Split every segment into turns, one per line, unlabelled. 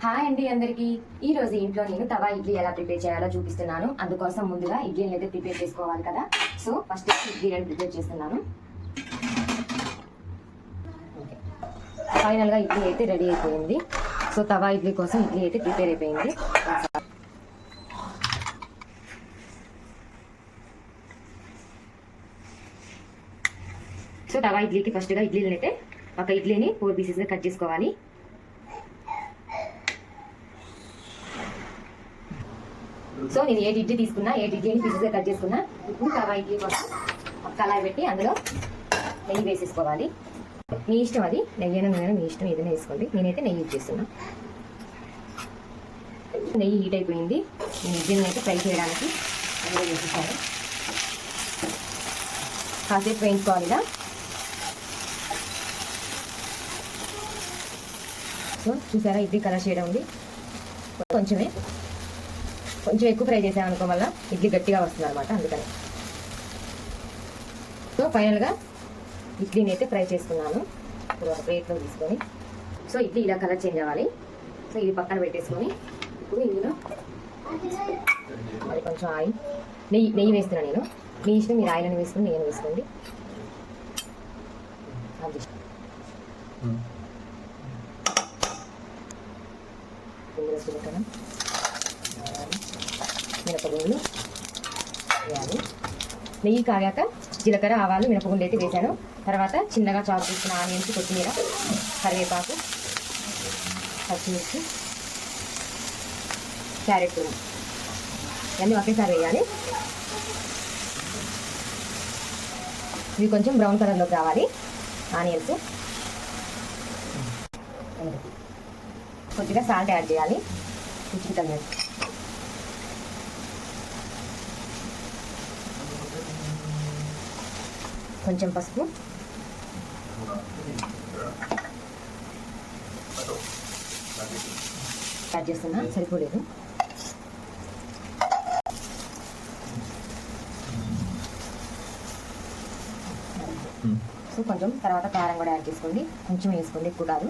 Hi అండి అందరికీ. ఈ రోజు ఇంట్లో నేను తవా ఇడ్లీ ఎలా ప్రిపేర్ చేయాలో చూపిస్తున్నాను. అందుకోసం ముందుగా ఇడ్లీని అయితే ప్రిపేర్ చేసుకోవాలి కదా. సో ఫస్ట్ ఇడ్లీని ప్రిపేర్ చేస్తున్నాను. ఫైనల్గా ఇడ్లీ అయితే రెడీ అయిపోయింది. సో తవా ఇడ్లీ కోసం ఇడ్లీ అయితే ప్రిపేర్ అయిపోయింది. సో తవా ఇడ్లీకి ఫస్ట్గా ఇడ్లీని అయితే ఒక ఇడ్లీని 4 పీసెస్గా కట్ చేసుకోవాలి. సో నేను 8 ఇడ్లీ తీసుకున్నా, 8 ఇడ్లీని పీసెస్గా కట్ చేసుకున్నా. ఇప్పుడు తవా ఇడ్లీ కోసం ఒక కళాయి పెట్టి అందులో నెయ్యి వేసేసుకోవాలి. మీ ఇష్టం, అది నెయ్యి మీ ఇష్టం, ఏదైనా వేసుకోండి. నేనైతే నెయ్యి యూజ్ చేస్తున్నా. నెయ్యి హీట్ అయిపోయింది. నేను ఇడ్లీని అయితే ఫ్రై చేయడానికి అందులో వేసేసాను. కాసేపు వేయించుకోవాలి ఇలా. సో చూసారా, ఇడ్లీ కలర్ షేడ్ ఉంది. కొంచెం ఎక్కువ ఫ్రై చేసామనుకో వల్ల ఇడ్లీ గట్టిగా వస్తుంది అనమాట, అందుకని. సో ఫైనల్గా ఇడ్లీని అయితే ఫ్రై చేసుకున్నాను. ఇప్పుడు ఒక ప్లేట్లో తీసుకొని, సో ఇడ్లీ ఇలా కలర్ చేంజ్ అవ్వాలి. సో ఇది పక్కన పెట్టేసుకొని ఇప్పుడు ఇందులో మరి కొంచెం ఆయిల్, నెయ్యి వేస్తున్నాను నేను. మీ ఇష్టం, మీరు ఆయిల్ అని వేసుకుని నెయ్యి వేసుకోండి. ఇందులో చిన్నగా మినపగుండ్లు వేయాలి. నెయ్యి కాగాక జీలకర్ర, ఆవాలు, మినపగుండ్లు అయితే వేసాను. తర్వాత చిన్నగా చాపు చేసుకున్న ఆనియన్స్, కొత్తిమీర, కరివేపాకు, పచ్చిమిర్చి, క్యారెట్ తురుము ఇవన్నీ ఒకేసారి వేయాలి. ఇవి కొంచెం బ్రౌన్ కలర్లోకి రావాలి ఆనియన్స్. కొద్దిగా సాల్ట్ యాడ్ చేయాలి రుచికి తగినట్టు. కొంచెం పసుపు, యాడ్ చేస్తున్నా, సరిపోలేదు. సో కొంచెం తర్వాత కారం కూడా యాడ్ చేసుకోండి. కొంచెం వేసుకోండి, ఎక్కువ కాదు.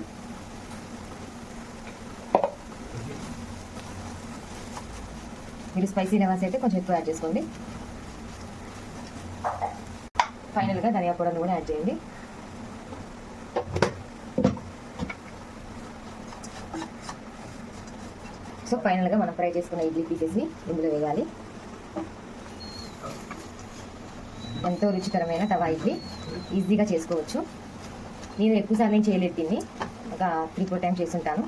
మీరు స్పైసీ లెవెల్స్ అయితే కొంచెం ఎక్కువ యాడ్ చేసుకోండి. ఫైనల్గా ధనియా పౌడర్ని కూడా యాడ్ చేయండి. సో ఫైనల్గా మనం ఫ్రై చేసుకున్న ఇడ్లీ పీసెస్ని ఇందులో వేయాలి. ఎంతో రుచికరమైన తవా ఇడ్లీ ఈజీగా చేసుకోవచ్చు. నేను ఎక్కువసార్లు నేను చేయలేదు, దీన్ని ఒక 3-4 టైమ్స్ చేస్తుంటాను.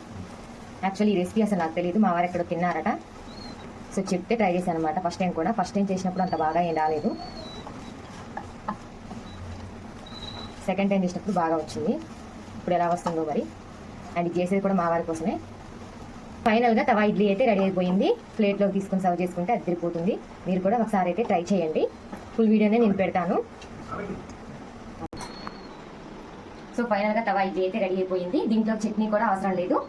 యాక్చువల్లీ ఈ రెసిపీ అసలు నాకు తెలియదు, మా వారు ఎక్కడో తిన్నారట. సో చెప్తే ట్రై చేశాను అనమాట. ఫస్ట్ టైం చేసినప్పుడు అంత బాగా ఏం రాలేదు. సెకండ్ టైం చేసినప్పుడు బాగా వచ్చింది. ఇప్పుడు ఎలా వస్తుందో మరి. అండ్ ఇది చేసేది కూడా మా వారి కోసమే. ఫైనల్గా తవా ఇడ్లీ అయితే రెడీ అయిపోయింది. ప్లేట్లో తీసుకొని సర్వ్ చేసుకుంటే అదిరిపోతుంది. మీరు కూడా ఒకసారి అయితే ట్రై చేయండి. ఫుల్ వీడియోనే నేను పెడతాను. సో ఫైనల్గా తవా ఇడ్లీ అయితే రెడీ అయిపోయింది. దీంట్లో చట్నీ కూడా అవసరం లేదు.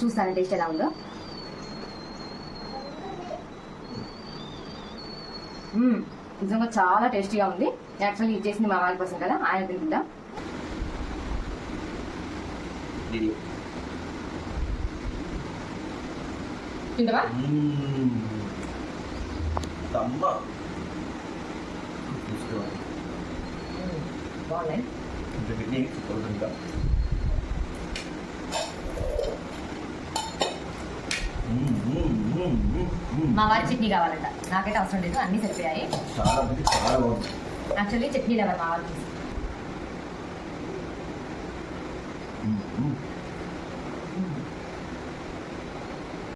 చూస్తాను టేస్ట్ ఎలా ఉందో. నిజంగా చాలా టేస్టీగా ఉంది. యాక్చువల్లీ ఇది చేసింది మా వారి కోసం కదా, ఆయన తింటుందా. తింటావా? బాగున్నాయి. మా వారి చట్నీ కావాలంట, నాకైతే అవసరం లేదు, అన్నీ సరిపోయాయి. యాక్చువల్లీ చట్నీ లెవెల్ మా వారికి.